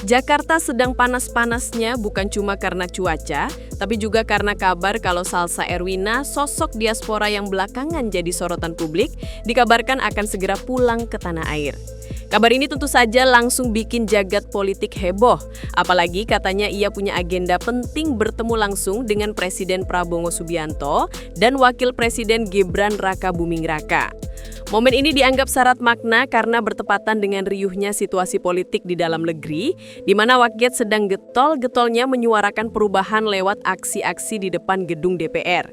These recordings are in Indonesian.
Jakarta sedang panas-panasnya bukan cuma karena cuaca, tapi juga karena kabar kalau Salsa Erwina, sosok diaspora yang belakangan jadi sorotan publik, dikabarkan akan segera pulang ke tanah air. Kabar ini tentu saja langsung bikin jagat politik heboh, apalagi katanya ia punya agenda penting bertemu langsung dengan Presiden Prabowo Subianto dan Wakil Presiden Gibran Rakabuming Raka. Momen ini dianggap syarat makna karena bertepatan dengan riuhnya situasi politik di dalam negeri, di mana rakyat sedang getol-getolnya menyuarakan perubahan lewat aksi-aksi di depan gedung DPR.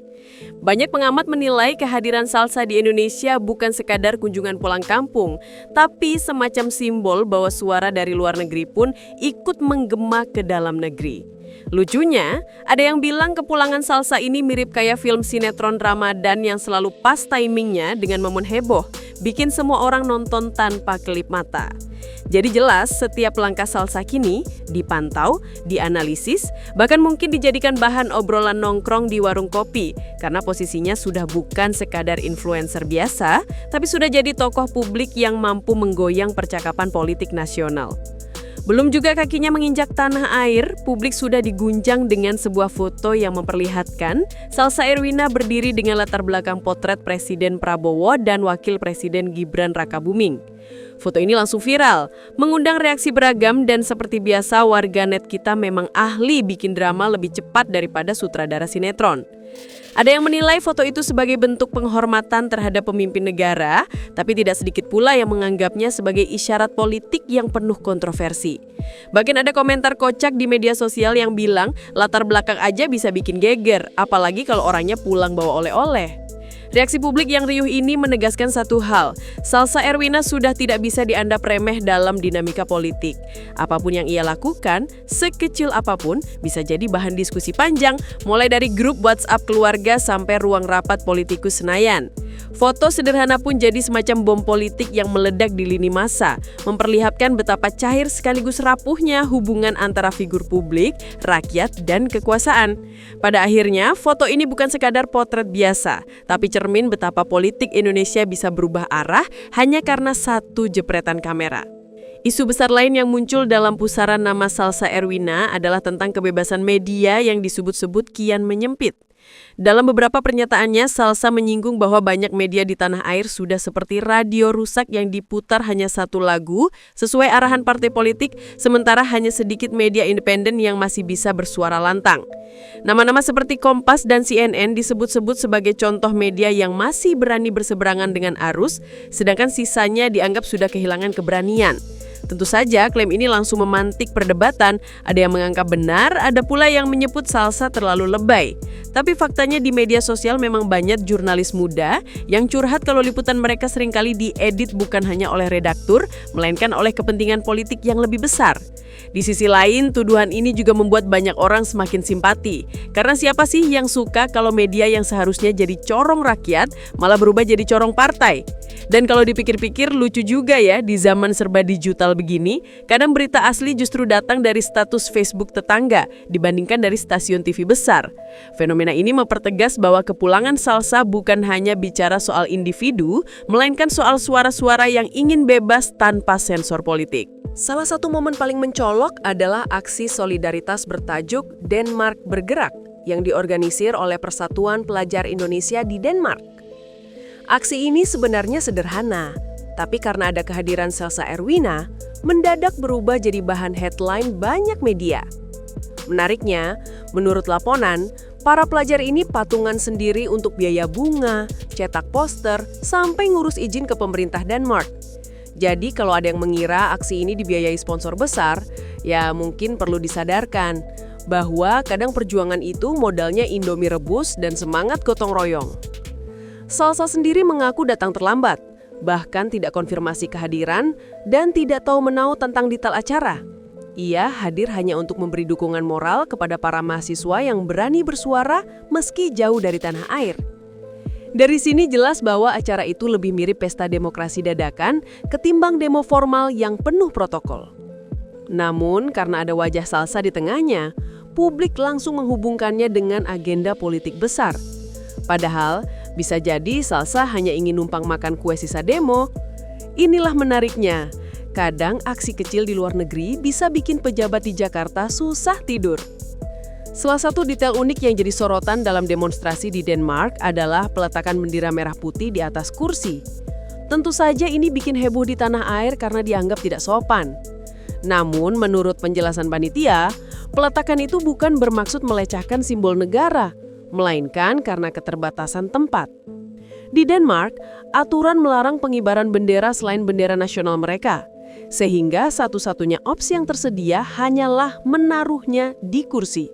Banyak pengamat menilai kehadiran Salsa di Indonesia bukan sekadar kunjungan pulang kampung, tapi semacam simbol bahwa suara dari luar negeri pun ikut menggema ke dalam negeri. Lucunya, ada yang bilang kepulangan Salsa ini mirip kayak film sinetron Ramadan yang selalu pas timingnya dengan momen heboh, bikin semua orang nonton tanpa kelip mata. Jadi jelas setiap langkah Salsa kini dipantau, dianalisis, bahkan mungkin dijadikan bahan obrolan nongkrong di warung kopi karena posisinya sudah bukan sekadar influencer biasa, tapi sudah jadi tokoh publik yang mampu menggoyang percakapan politik nasional. Belum juga kakinya menginjak tanah air, publik sudah digunjang dengan sebuah foto yang memperlihatkan Salsa Erwina berdiri dengan latar belakang potret Presiden Prabowo dan Wakil Presiden Gibran Rakabuming. Foto ini langsung viral, mengundang reaksi beragam dan seperti biasa warganet kita memang ahli bikin drama lebih cepat daripada sutradara sinetron. Ada yang menilai foto itu sebagai bentuk penghormatan terhadap pemimpin negara, tapi tidak sedikit pula yang menganggapnya sebagai isyarat politik yang penuh kontroversi. Bahkan ada komentar kocak di media sosial yang bilang latar belakang aja bisa bikin geger, apalagi kalau orangnya pulang bawa oleh-oleh. Reaksi publik yang riuh ini menegaskan satu hal, Salsa Erwina sudah tidak bisa dianggap remeh dalam dinamika politik. Apapun yang ia lakukan, sekecil apapun, bisa jadi bahan diskusi panjang, mulai dari grup WhatsApp keluarga sampai ruang rapat politikus Senayan. Foto sederhana pun jadi semacam bom politik yang meledak di lini massa, memperlihatkan betapa cair sekaligus rapuhnya hubungan antara figur publik, rakyat, dan kekuasaan. Pada akhirnya, foto ini bukan sekadar potret biasa, tapi cermin betapa politik Indonesia bisa berubah arah hanya karena satu jepretan kamera. Isu besar lain yang muncul dalam pusaran nama Salsa Erwina adalah tentang kebebasan media yang disebut-sebut kian menyempit. Dalam beberapa pernyataannya, Salsa menyinggung bahwa banyak media di tanah air sudah seperti radio rusak yang diputar hanya satu lagu sesuai arahan partai politik, sementara hanya sedikit media independen yang masih bisa bersuara lantang. Nama-nama seperti Kompas dan CNN disebut-sebut sebagai contoh media yang masih berani berseberangan dengan arus, sedangkan sisanya dianggap sudah kehilangan keberanian. Tentu saja klaim ini langsung memantik perdebatan, ada yang menganggap benar, ada pula yang menyebut Salsa terlalu lebay. Tapi faktanya di media sosial memang banyak jurnalis muda yang curhat kalau liputan mereka seringkali diedit bukan hanya oleh redaktur, melainkan oleh kepentingan politik yang lebih besar. Di sisi lain, tuduhan ini juga membuat banyak orang semakin simpati. Karena siapa sih yang suka kalau media yang seharusnya jadi corong rakyat malah berubah jadi corong partai? Dan kalau dipikir-pikir lucu juga ya, di zaman serba digital begini, kadang berita asli justru datang dari status Facebook tetangga dibandingkan dari stasiun TV besar. Fenomena ini mempertegas bahwa kepulangan Salsa bukan hanya bicara soal individu, melainkan soal suara-suara yang ingin bebas tanpa sensor politik. Salah satu momen paling mencolok adalah aksi solidaritas bertajuk Denmark Bergerak yang diorganisir oleh Persatuan Pelajar Indonesia di Denmark. Aksi ini sebenarnya sederhana, tapi karena ada kehadiran Salsa Erwina, mendadak berubah jadi bahan headline banyak media. Menariknya, menurut laporan, para pelajar ini patungan sendiri untuk biaya bunga, cetak poster, sampai ngurus izin ke pemerintah Denmark. Jadi kalau ada yang mengira aksi ini dibiayai sponsor besar, ya mungkin perlu disadarkan bahwa kadang perjuangan itu modalnya Indomie rebus dan semangat gotong royong. Salsa sendiri mengaku datang terlambat, bahkan tidak konfirmasi kehadiran dan tidak tahu menau tentang detail acara. Ia hadir hanya untuk memberi dukungan moral kepada para mahasiswa yang berani bersuara meski jauh dari tanah air. Dari sini jelas bahwa acara itu lebih mirip pesta demokrasi dadakan ketimbang demo formal yang penuh protokol. Namun karena ada wajah Salsa di tengahnya, publik langsung menghubungkannya dengan agenda politik besar. Padahal bisa jadi Salsa hanya ingin numpang makan kue sisa demo. Inilah menariknya. kadang aksi kecil di luar negeri bisa bikin pejabat di Jakarta susah tidur. Salah satu detail unik yang jadi sorotan dalam demonstrasi di Denmark adalah peletakan bendera merah putih di atas kursi. Tentu saja ini bikin heboh di tanah air karena dianggap tidak sopan. Namun, menurut penjelasan panitia, peletakan itu bukan bermaksud melecehkan simbol negara, melainkan karena keterbatasan tempat. Di Denmark, aturan melarang pengibaran bendera selain bendera nasional mereka, sehingga satu-satunya opsi yang tersedia hanyalah menaruhnya di kursi.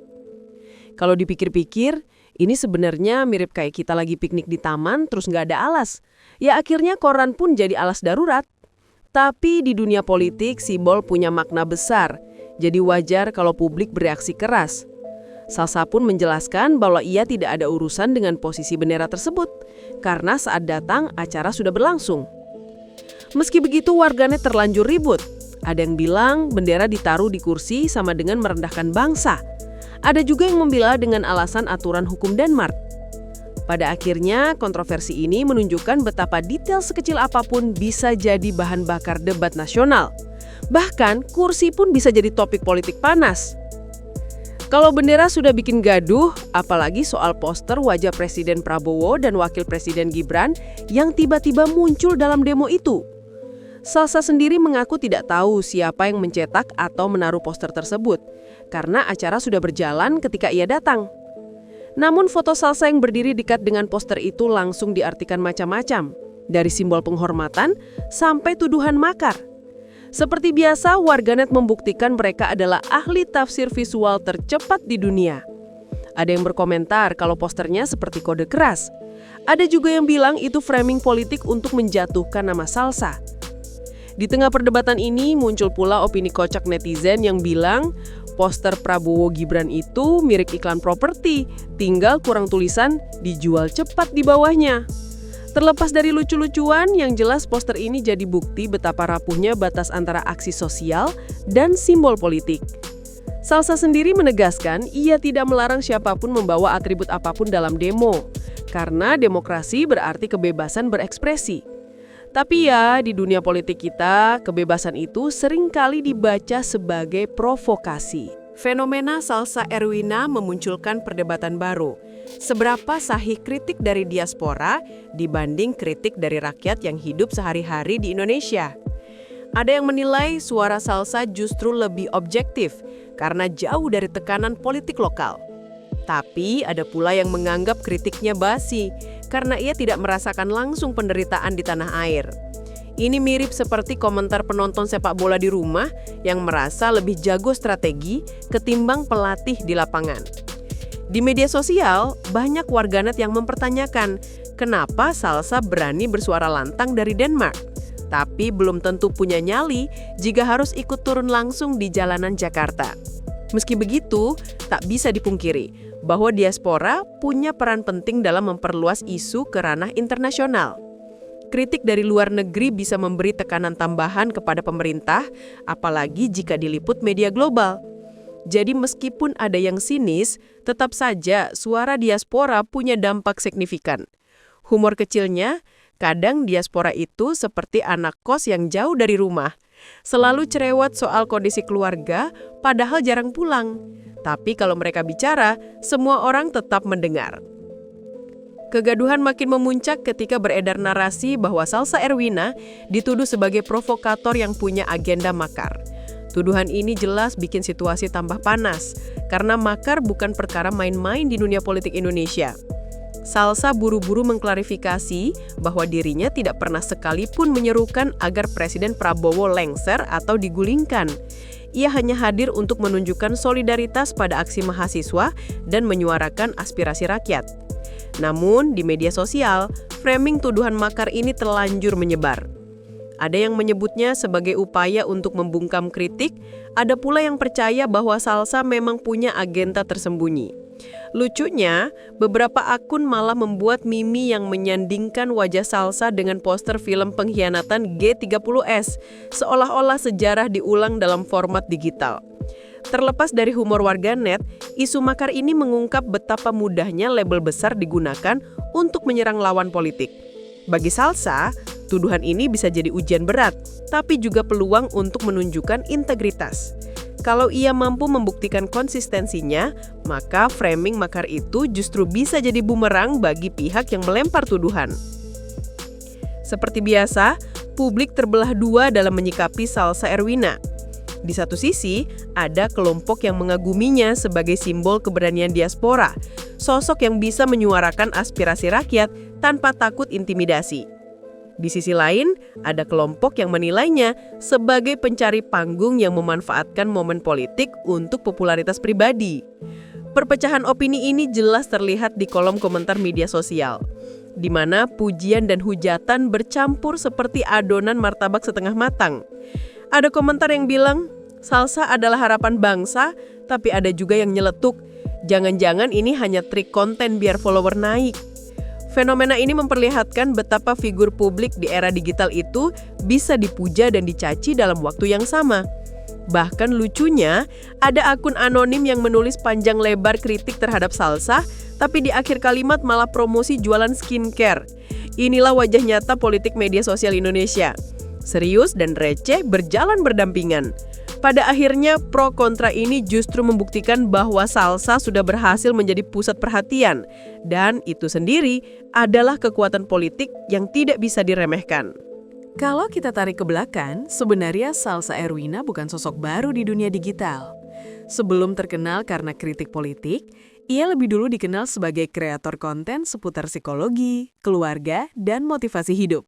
Kalau dipikir-pikir, ini sebenarnya mirip kayak kita lagi piknik di taman terus nggak ada alas. Ya akhirnya koran pun jadi alas darurat. Tapi di dunia politik, simbol punya makna besar. Jadi wajar kalau publik bereaksi keras. Salsa pun menjelaskan bahwa ia tidak ada urusan dengan posisi bendera tersebut, karena saat datang acara sudah berlangsung. Meski begitu, warganet terlanjur ribut. Ada yang bilang bendera ditaruh di kursi sama dengan merendahkan bangsa. Ada juga yang membela dengan alasan aturan hukum Denmark. Pada akhirnya, kontroversi ini menunjukkan betapa detail sekecil apapun bisa jadi bahan bakar debat nasional. Bahkan, kursi pun bisa jadi topik politik panas. Kalau bendera sudah bikin gaduh, apalagi soal poster wajah Presiden Prabowo dan Wakil Presiden Gibran yang tiba-tiba muncul dalam demo itu. Salsa sendiri mengaku tidak tahu siapa yang mencetak atau menaruh poster tersebut, karena acara sudah berjalan ketika ia datang. Namun foto Salsa yang berdiri dekat dengan poster itu langsung diartikan macam-macam, dari simbol penghormatan sampai tuduhan makar. Seperti biasa, warganet membuktikan mereka adalah ahli tafsir visual tercepat di dunia. Ada yang berkomentar kalau posternya seperti kode keras. Ada juga yang bilang itu framing politik untuk menjatuhkan nama Salsa. Di tengah perdebatan ini muncul pula opini kocak netizen yang bilang poster Prabowo Gibran itu mirip iklan properti, tinggal kurang tulisan dijual cepat di bawahnya. Terlepas dari lucu-lucuan, yang jelas poster ini jadi bukti betapa rapuhnya batas antara aksi sosial dan simbol politik. Salsa sendiri menegaskan ia tidak melarang siapapun membawa atribut apapun dalam demo, karena demokrasi berarti kebebasan berekspresi. Tapi ya, di dunia politik kita, kebebasan itu seringkali dibaca sebagai provokasi. Fenomena Salsa Erwina memunculkan perdebatan baru. Seberapa sahih kritik dari diaspora dibanding kritik dari rakyat yang hidup sehari-hari di Indonesia? Ada yang menilai suara Salsa justru lebih objektif karena jauh dari tekanan politik lokal. Tapi ada pula yang menganggap kritiknya basi karena ia tidak merasakan langsung penderitaan di tanah air. Ini mirip seperti komentar penonton sepak bola di rumah yang merasa lebih jago strategi ketimbang pelatih di lapangan. Di media sosial, banyak warganet yang mempertanyakan kenapa Salsa berani bersuara lantang dari Denmark, tapi belum tentu punya nyali jika harus ikut turun langsung di jalanan Jakarta. Meski begitu, tak bisa dipungkiri bahwa diaspora punya peran penting dalam memperluas isu ke ranah internasional. Kritik dari luar negeri bisa memberi tekanan tambahan kepada pemerintah, apalagi jika diliput media global. Jadi meskipun ada yang sinis, tetap saja suara diaspora punya dampak signifikan. Humor kecilnya, kadang diaspora itu seperti anak kos yang jauh dari rumah. Selalu cerewet soal kondisi keluarga, padahal jarang pulang. Tapi kalau mereka bicara, semua orang tetap mendengar. Kegaduhan makin memuncak ketika beredar narasi bahwa Salsa Erwina dituduh sebagai provokator yang punya agenda makar. Tuduhan ini jelas bikin situasi tambah panas, karena makar bukan perkara main-main di dunia politik Indonesia. Salsa buru-buru mengklarifikasi bahwa dirinya tidak pernah sekalipun menyerukan agar Presiden Prabowo lengser atau digulingkan. Ia hanya hadir untuk menunjukkan solidaritas pada aksi mahasiswa dan menyuarakan aspirasi rakyat. Namun, di media sosial, framing tuduhan makar ini terlanjur menyebar. Ada yang menyebutnya sebagai upaya untuk membungkam kritik, ada pula yang percaya bahwa Salsa memang punya agenda tersembunyi. Lucunya, beberapa akun malah membuat meme yang menyandingkan wajah Salsa dengan poster film pengkhianatan G30S, seolah-olah sejarah diulang dalam format digital. Terlepas dari humor warganet, isu makar ini mengungkap betapa mudahnya label besar digunakan untuk menyerang lawan politik. Bagi Salsa, Tuduhan ini bisa jadi ujian berat, tapi juga peluang untuk menunjukkan integritas. Kalau ia mampu membuktikan konsistensinya, maka framing makar itu justru bisa jadi bumerang bagi pihak yang melempar tuduhan. Seperti biasa, publik terbelah dua dalam menyikapi Salsa Erwina. Di satu sisi, ada kelompok yang mengaguminya sebagai simbol keberanian diaspora, sosok yang bisa menyuarakan aspirasi rakyat tanpa takut intimidasi. Di sisi lain, ada kelompok yang menilainya sebagai pencari panggung yang memanfaatkan momen politik untuk popularitas pribadi. Perpecahan opini ini jelas terlihat di kolom komentar media sosial, di mana pujian dan hujatan bercampur seperti adonan martabak setengah matang. Ada komentar yang bilang, Salsa adalah harapan bangsa, tapi ada juga yang nyeletuk, jangan-jangan ini hanya trik konten biar follower naik. Fenomena ini memperlihatkan betapa figur publik di era digital itu bisa dipuja dan dicaci dalam waktu yang sama. Bahkan lucunya, ada akun anonim yang menulis panjang lebar kritik terhadap Salsa, tapi di akhir kalimat malah promosi jualan skincare. Inilah wajah nyata politik media sosial Indonesia. Serius dan receh berjalan berdampingan. Pada akhirnya, pro kontra ini justru membuktikan bahwa Salsa sudah berhasil menjadi pusat perhatian. Dan itu sendiri adalah kekuatan politik yang tidak bisa diremehkan. Kalau kita tarik ke belakang, sebenarnya Salsa Erwina bukan sosok baru di dunia digital. Sebelum terkenal karena kritik politik, ia lebih dulu dikenal sebagai kreator konten seputar psikologi, keluarga, dan motivasi hidup.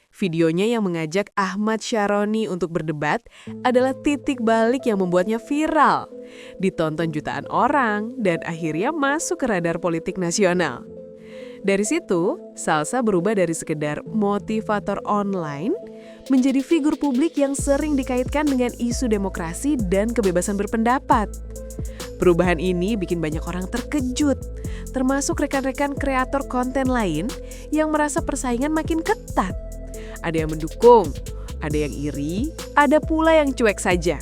Videonya yang mengajak Ahmad Syaroni untuk berdebat adalah titik balik yang membuatnya viral. Ditonton jutaan orang dan akhirnya masuk ke radar politik nasional. Dari situ, Salsa berubah dari sekedar motivator online menjadi figur publik yang sering dikaitkan dengan isu demokrasi dan kebebasan berpendapat. Perubahan ini bikin banyak orang terkejut, termasuk rekan-rekan kreator konten lain yang merasa persaingan makin ketat. Ada yang mendukung, ada yang iri, ada pula yang cuek saja.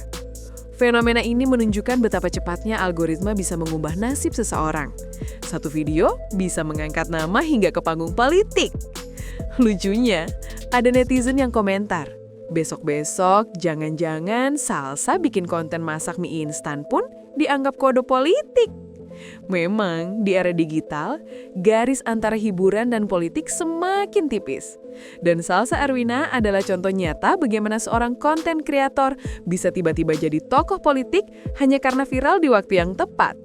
Fenomena ini menunjukkan betapa cepatnya algoritma bisa mengubah nasib seseorang. Satu video bisa mengangkat nama hingga ke panggung politik. Lucunya, ada netizen yang komentar, besok-besok jangan-jangan Salsa bikin konten masak mie instan pun dianggap kode politik. Memang di era digital, garis antara hiburan dan politik semakin tipis. Dan Salsa Erwina adalah contoh nyata bagaimana seorang konten kreator bisa tiba-tiba jadi tokoh politik hanya karena viral di waktu yang tepat.